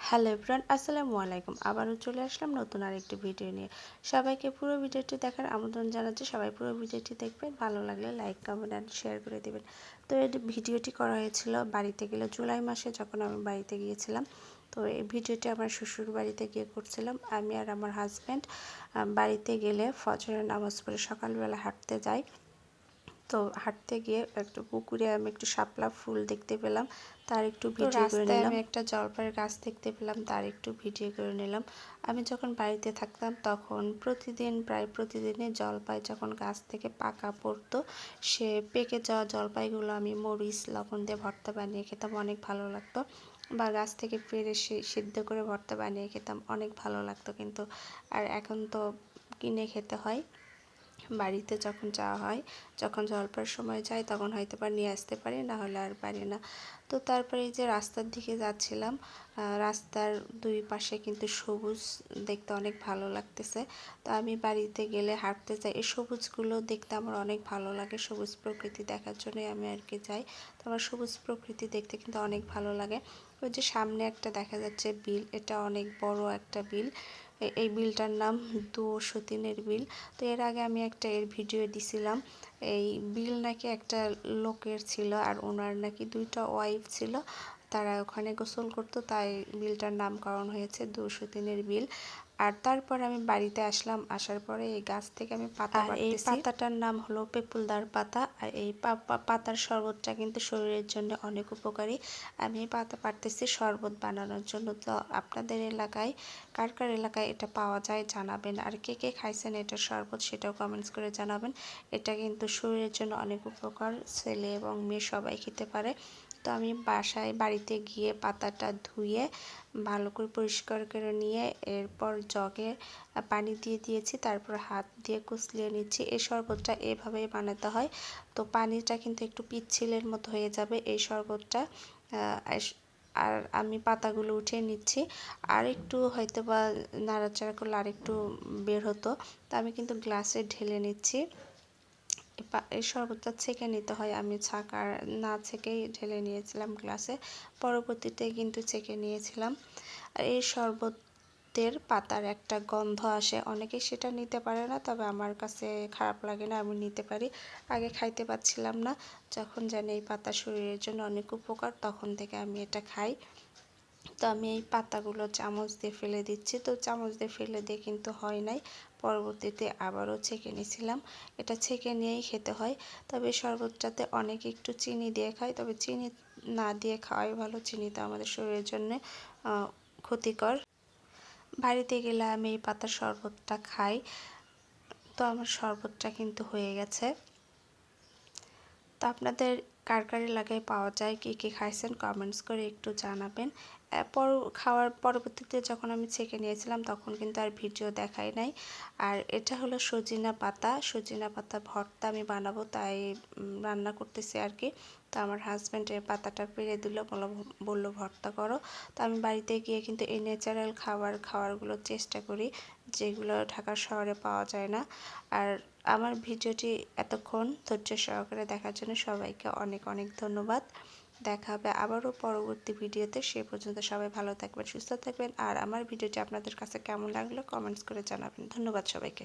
Hello everyone, আসসালামু আলাইকুম। আবারও চলে আসলাম নতুন আরেকটি ভিডিও নিয়ে। সবাইকে পুরো ভিডিওটি দেখার আমন্ত্রণ জানাচ্ছি। সবাই পুরো ভিডিওটি দেখবেন, ভালো লাগলে লাইক, কমেন্ট অ্যান্ড শেয়ার করে দেবেন। তো এই ভিডিওটি করা হয়েছিল বাড়িতে গেলে জুলাই মাসে, যখন আমি বাড়িতে গিয়েছিলাম। তো এই ভিডিওটি আমার শ্বশুর বাড়িতে গিয়ে করছিলাম। আমি আর আমার হাজব্যান্ড বাড়িতে গেলে ফজরের নামাজ পড়ে সকালবেলা হাঁটতে যাই। তো হাঁটতে গিয়ে একটা পুকুরে আমি একটু শাপলা ফুল দেখতে পেলাম, তার একটু ভিডিও করে নিলাম। আমি একটা জলপাইয়ের গাছ দেখতে পেলাম, তার একটু ভিডিও করে নিলাম। আমি যখন বাড়িতে থাকতাম তখন প্রায় প্রতিদিনই জলপাই যখন গাছ থেকে পাকা পড়তো, সে পেকে যাওয়া জলপাইগুলো আমি মরিচ লবণ দিয়ে ভর্তা বানিয়ে খেতাম, অনেক ভালো লাগতো। বা গাছ থেকে পেড়ে সিদ্ধ করে ভর্তা বানিয়ে খেতাম, অনেক ভালো লাগতো। কিন্তু আর এখন তো কিনে খেতে হয়। বাড়িতে যখন যাওয়া হয়, যখন জলপাইয়ের সময় যাই, তখন হয়তো বা নিয়ে আসতে পারি, না হলে আর পারি না। তো তারপরে এই যে রাস্তার দিকে যাচ্ছিলাম, রাস্তার দুই পাশে কিন্তু সবুজ, দেখতে অনেক ভালো লাগতেছে। তো আমি বাড়িতে গেলে হাঁটতে যাই, এই সবুজগুলো দেখতে আমার অনেক ভালো লাগে। সবুজ প্রকৃতি দেখার জন্যই আমি আর কি যাই। তো আমার সবুজ প্রকৃতি দেখতে কিন্তু অনেক ভালো লাগে। ওই যে সামনে একটা দেখা যাচ্ছে বিল, এটা অনেক বড় একটা বিল। এই বিলটার নাম দুসতিনের বিল। তো এর আগে আমি একটা এর ভিডিও দিছিলাম। এই বিল নাকি একটা লোকের ছিল, আর ওনার নাকি দুইটা ওয়াইফ ছিল, তারা ওখানে গোসল করতো, তাই বিলটার নামকরণ হয়েছে দুসতিনের বিল। আর তারপর আমি বাড়িতে আসলাম, আসার পরে এই গাছ থেকে আমি পাতা পাড়তেছি। এই পাতাটার নাম হলো পেপুলদার পাতা। আর এই পাতার শরবতটা কিন্তু শরীরের জন্য অনেক উপকারী। আমি এই পাতা পাড়তেছি শরবত বানানোর জন্য। তো আপনাদের এলাকায় কার কার এলাকায় এটা পাওয়া যায় জানাবেন, আর কে কে খাইছেন এটার শরবত সেটাও কমেন্টস করে জানাবেন। এটা কিন্তু শরীরের জন্য অনেক উপকার, ছেলে এবং মেয়ে সবাই খেতে পারে। তো আমি বাড়িতে গিয়ে পাতাটা ধুয়ে ভালো করে পরিষ্কার করে নিয়ে এরপর জগে পানি দিয়ে দিয়েছি, তারপর হাত দিয়ে কুচলিয়ে নিচ্ছি। এই শরবতটা এভাবেই বানাতে হয়। তো পানিটা কিন্তু একটু পিচ্ছিলের মতো হয়ে যাবে এই শরবতটা। আর আমি পাতাগুলো উঠিয়ে নিচ্ছি, আর একটু হয়তো বা নাড়াচাড়া করলে আর একটু বের হতো। তো আমি কিন্তু গ্লাসে ঢেলে নিচ্ছি। এই শরবতটা ছেঁকে নিতে হয়, আমি ছাঁকা না ছেঁকেই ঢেলে নিয়েছিলাম গ্লাসে, পরবর্তীতে কিন্তু ছেঁকে নিয়েছিলাম। আর এই শরবতের পাতার একটা গন্ধ আসে, অনেকে সেটা নিতে পারে না, তবে আমার কাছে খারাপ লাগে না, আমি নিতে পারি। আগে খাইতে পারছিলাম না, যখন জানি এই পাতা শরীরের জন্য অনেক উপকার, তখন থেকে আমি এটা খাই। তো আমি এই পাতাগুলো চামচ দিয়ে ফেলে দিচ্ছি। তো চামচ দিয়ে ফেলে দিয়ে কিন্তু হয় নাই, পরবর্তীতে আবারও ছেঁকে নিয়েছিলাম। এটা ছেঁকে নিয়েই খেতে হয়। তবে শরবতটাতে অনেকে একটু চিনি দিয়ে খায়, তবে চিনি না দিয়ে খাওয়াই ভালো। চিনিটা আমাদের শরীরের জন্য ক্ষতিকর। বাড়িতে গেলে আমি এই পাতার শরবতটা খাই। তো আমার শরবতটা কিন্তু হয়ে গেছে। তো আপনাদের কার কার এলাকায় পাওয়া যায়, কী কী খাইছেন কমেন্টস করে একটু জানাবেন। খাওয়ার পরবর্তীতে যখন আমি ছেঁকে নিয়েছিলাম তখন কিন্তু আর ভিডিও দেখাই নাই। আর এটা হলো সজিনা পাতা, সজিনা পাতা ভর্তা আমি বানাবো, তাই রান্না করতেছি আর কি। তো আমার হাজব্যান্ড এই পাতাটা পেড়ে দিল, বললো ভর্তা করো। তো আমি বাড়িতে গিয়ে কিন্তু এই ন্যাচারাল খাবারগুলো চেষ্টা করি, যেগুলো ঢাকা শহরে পাওয়া যায় না। আর আমার ভিডিওটি এতক্ষণ ধৈর্য সহকারে দেখার জন্য সবাইকে অনেক অনেক ধন্যবাদ। দেখা হবে আবারও পরবর্তী ভিডিওতে। সে পর্যন্ত সবাই ভালো থাকবেন, সুস্থ থাকবেন। আর আমার ভিডিওটি আপনাদের কাছে কেমন লাগলো কমেন্টস করে জানাবেন। ধন্যবাদ সবাইকে।